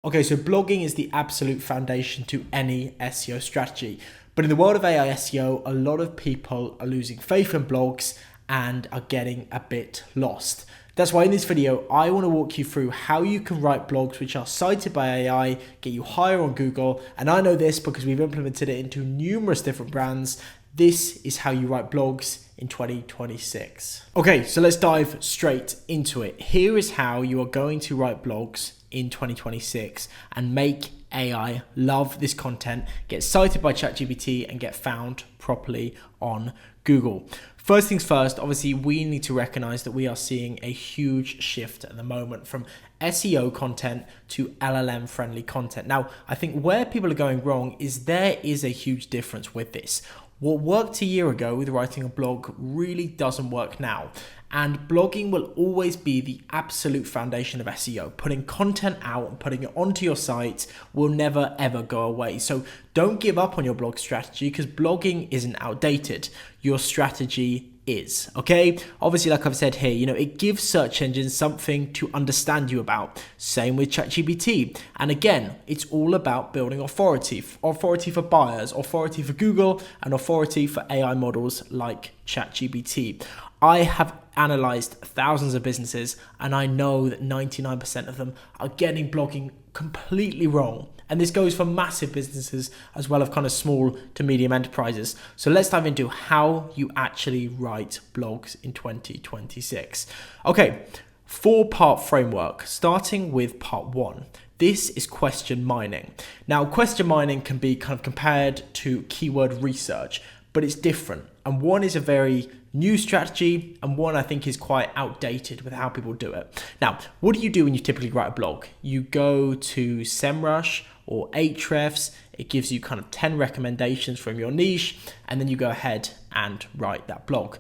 Okay, so blogging is the absolute foundation to any SEO strategy. But in the world of AI SEO, a lot of people are losing faith in blogs and are getting a bit lost. That's why in this video, I want to walk you through how you can write blogs which are cited by AI, get you higher on Google. And I know this because we've implemented it into numerous different brands. This is how you write blogs in 2026. Okay, so let's dive straight into it. Here is how you are going to write blogs in 2026 and make AI love this content, get cited by ChatGPT and get found properly on Google. First things first, obviously we need to recognize that we are seeing a huge shift at the moment from SEO content to LLM friendly content. Now, I think where people are going wrong is there is a huge difference with this. What worked a year ago with writing a blog really doesn't work now. And blogging will always be the absolute foundation of SEO. Putting content out and putting it onto your site will never ever go away. So don't give up on your blog strategy because blogging isn't outdated. Your strategy is, okay? Obviously, like I've said here, it gives search engines something to understand you about. Same with ChatGPT. And again, it's all about building authority. Authority for buyers, authority for Google, and authority for AI models like ChatGPT. I have analyzed thousands of businesses and I know that 99% of them are getting blogging completely wrong. And this goes for massive businesses as well as kind of small to medium enterprises. So let's dive into how you actually write blogs in 2026. Okay, 4-part framework, starting with part 1. This is question mining. Now, question mining can be kind of compared to keyword research, but it's different. And one is a very new strategy and one I think is quite outdated with how people do it. Now, what do you do when you typically write a blog? You go to SEMrush or Ahrefs. It gives you kind of 10 recommendations from your niche, and then you go ahead and write that blog.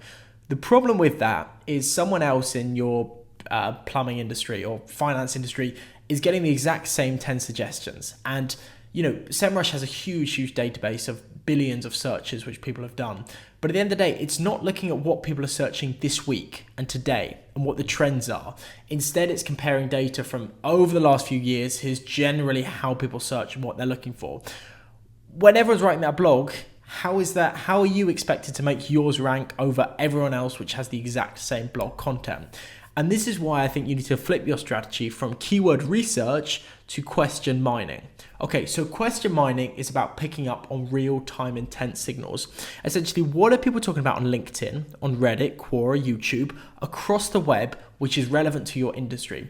The problem with that is someone else in your plumbing industry or finance industry is getting the exact same 10 suggestions. And SEMrush has a huge database of billions of searches which people have done. But at the end of the day, it's not looking at what people are searching this week and today and what the trends are. Instead, it's comparing data from over the last few years. Here's generally how people search and what they're looking for. When everyone's writing that blog, how are you expected to make yours rank over everyone else which has the exact same blog content? And this is why I think you need to flip your strategy from keyword research to question mining. Okay, so question mining is about picking up on real-time intent signals. Essentially, what are people talking about on LinkedIn, on Reddit, Quora, YouTube, across the web, which is relevant to your industry?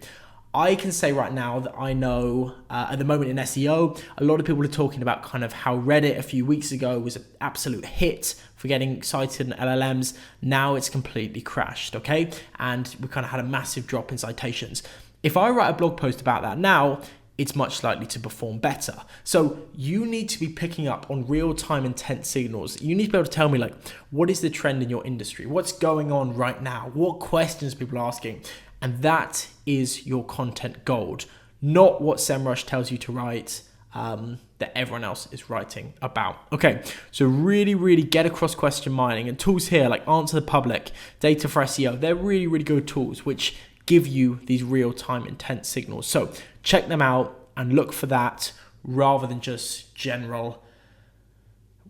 I can say right now that I know at the moment in SEO, a lot of people are talking about kind of how Reddit a few weeks ago was an absolute hit for getting cited in LLMs. Now it's completely crashed, okay? And we kind of had a massive drop in citations. If I write a blog post about that now, it's much likely to perform better. So you need to be picking up on real-time intent signals. You need to be able to tell me what is the trend in your industry? What's going on right now? What questions people are asking? And that is your content gold, not what SEMrush tells you to write that everyone else is writing about. Okay, so really get across question mining, and tools here like Answer the Public, Data for SEO, they're really good tools which give you these real-time intent signals. So check them out and look for that rather than just general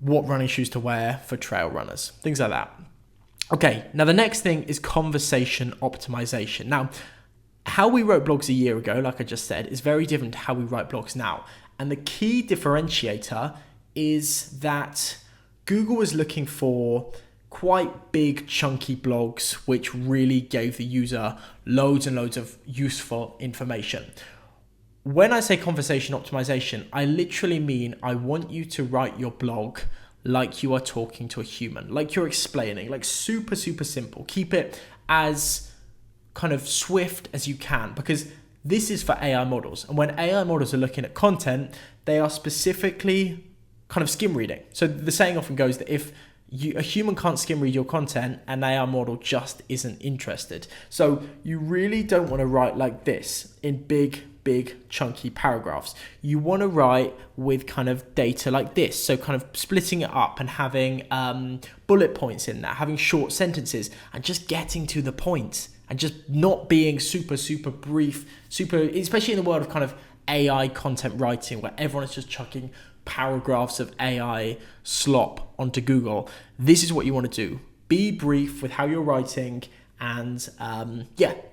what running shoes to wear for trail runners, things like that. Okay, now the next thing is conversation optimization. Now, how we wrote blogs a year ago, like I just said, is very different to how we write blogs now. And the key differentiator is that Google was looking for quite big, chunky blogs, which really gave the user loads and loads of useful information. When I say conversation optimization, I literally mean I want you to write your blog like you are talking to a human, like you're explaining, like super simple. Keep it as kind of swift as you can, because this is for AI models. And when AI models are looking at content, they are specifically kind of skim reading. So the saying often goes that if a human can't skim read your content, an AI model just isn't interested. So you really don't want to write like this in big chunky paragraphs. You want to write with kind of data like this. So kind of splitting it up and having bullet points in there, having short sentences and just getting to the point and just not being super brief, especially in the world of kind of AI content writing where everyone is just chucking paragraphs of AI slop onto Google, this is what you want to do. Be brief with how you're writing, and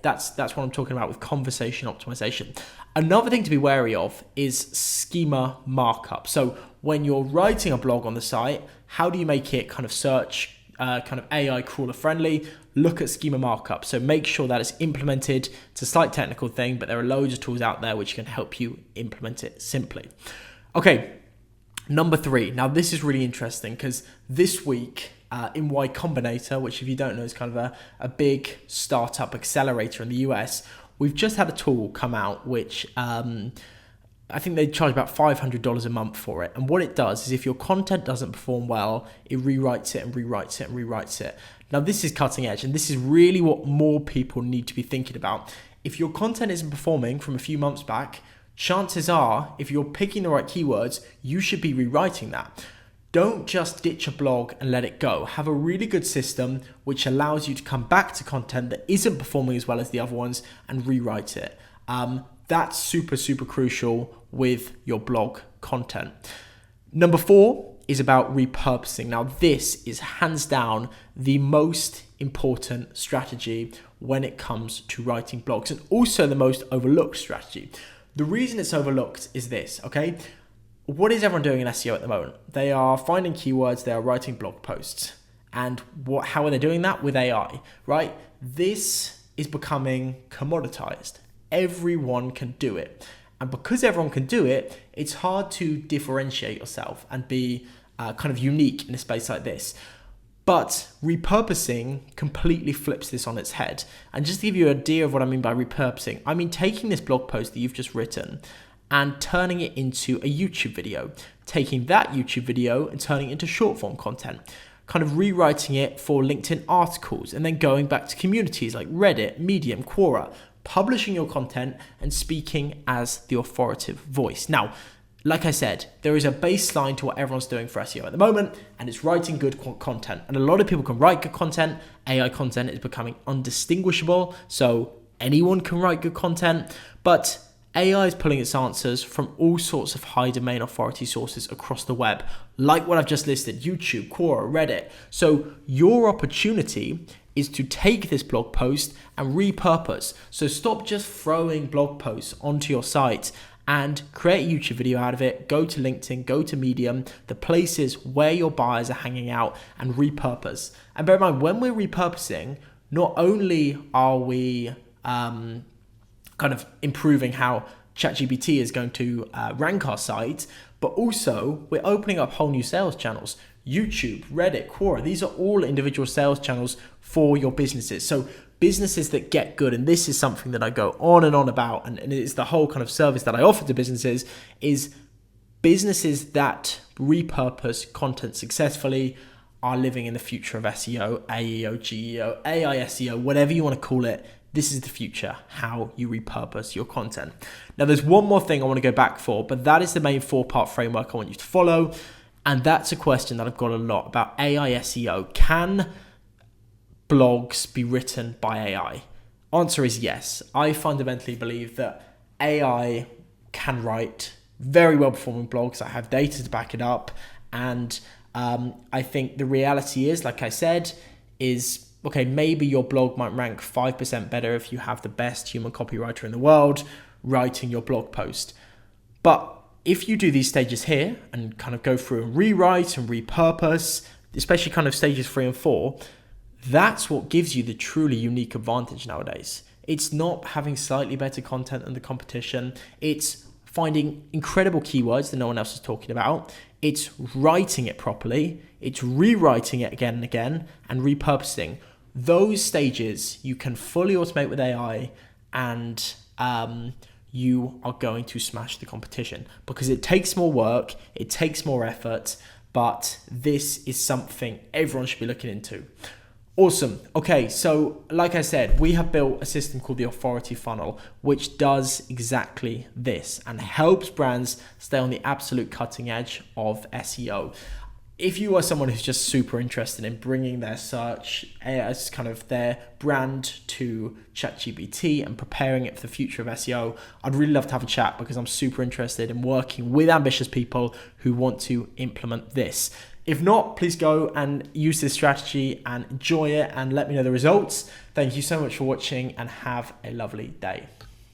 that's what I'm talking about with conversation optimization. Another thing to be wary of is schema markup. So when you're writing a blog on the site, how do you make it kind of search, kind of AI crawler friendly? Look at schema markup. So make sure that it's implemented. It's a slight technical thing, but there are loads of tools out there which can help you implement it simply. Okay, number 3. Now this is really interesting because this week in Y Combinator, which if you don't know is kind of a big startup accelerator in the US, we've just had a tool come out which I think they charge about $500 a month for it. And what it does is if your content doesn't perform well, it rewrites it and rewrites it and rewrites it. Now this is cutting edge, and this is really what more people need to be thinking about. If your content isn't performing from a few months back, chances are, if you're picking the right keywords, you should be rewriting that. Don't just ditch a blog and let it go. Have a really good system which allows you to come back to content that isn't performing as well as the other ones and rewrite it. That's super, super crucial with your blog content. Number 4 is about repurposing. Now, this is hands down the most important strategy when it comes to writing blogs, and also the most overlooked strategy. The reason it's overlooked is this, okay? What is everyone doing in SEO at the moment? They are finding keywords, they are writing blog posts. And how are they doing that? With AI, right? This is becoming commoditized. Everyone can do it. And because everyone can do it, it's hard to differentiate yourself and be kind of unique in a space like this. But repurposing completely flips this on its head. And just to give you an idea of what I mean by repurposing, I mean taking this blog post that you've just written and turning it into a YouTube video, taking that YouTube video and turning it into short form content, kind of rewriting it for LinkedIn articles, and then going back to communities like Reddit, Medium, Quora, publishing your content and speaking as the authoritative voice. Now, like I said, there is a baseline to what everyone's doing for SEO at the moment, and it's writing good content. And a lot of people can write good content. AI content is becoming undistinguishable, so anyone can write good content, but AI is pulling its answers from all sorts of high domain authority sources across the web, like what I've just listed, YouTube, Quora, Reddit. So your opportunity is to take this blog post and repurpose. So stop just throwing blog posts onto your site and create a YouTube video out of it. Go to LinkedIn, go to Medium, the places where your buyers are hanging out, and repurpose. And bear in mind, when we're repurposing, not only are we kind of improving how ChatGPT is going to rank our site, but also we're opening up whole new sales channels. YouTube, Reddit, Quora, these are all individual sales channels for your businesses. So businesses that get good, and this is something that I go on and on about, and it's the whole kind of service that I offer to businesses, is businesses that repurpose content successfully are living in the future of SEO, AEO, GEO, AI SEO, whatever you want to call it. This is the future, how you repurpose your content. Now, there's one more thing I want to go back for, but that is the main 4-part framework I want you to follow. And that's a question that I've got a lot about AI SEO. Can blogs be written by AI? Answer is yes. I fundamentally believe that AI can write very well performing blogs. I have data to back it up. And I think the reality is, like I said, is okay, maybe your blog might rank 5% better if you have the best human copywriter in the world writing your blog post. But if you do these stages here and kind of go through and rewrite and repurpose, especially kind of stages 3 and 4, that's what gives you the truly unique advantage nowadays. It's not having slightly better content than the competition. It's finding incredible keywords that no one else is talking about. It's writing it properly. It's rewriting it again and again and repurposing. Those stages you can fully automate with AI, and you are going to smash the competition because it takes more work, it takes more effort, but this is something everyone should be looking into. Awesome. Okay, so like I said, we have built a system called the Authority Funnel, which does exactly this and helps brands stay on the absolute cutting edge of SEO. if you are someone who's just super interested in bringing their search as kind of their brand to ChatGPT and preparing it for the future of SEO, I'd really love to have a chat, because I'm super interested in working with ambitious people who want to implement this. If not, please go and use this strategy and enjoy it and let me know the results. Thank you so much for watching, and have a lovely day.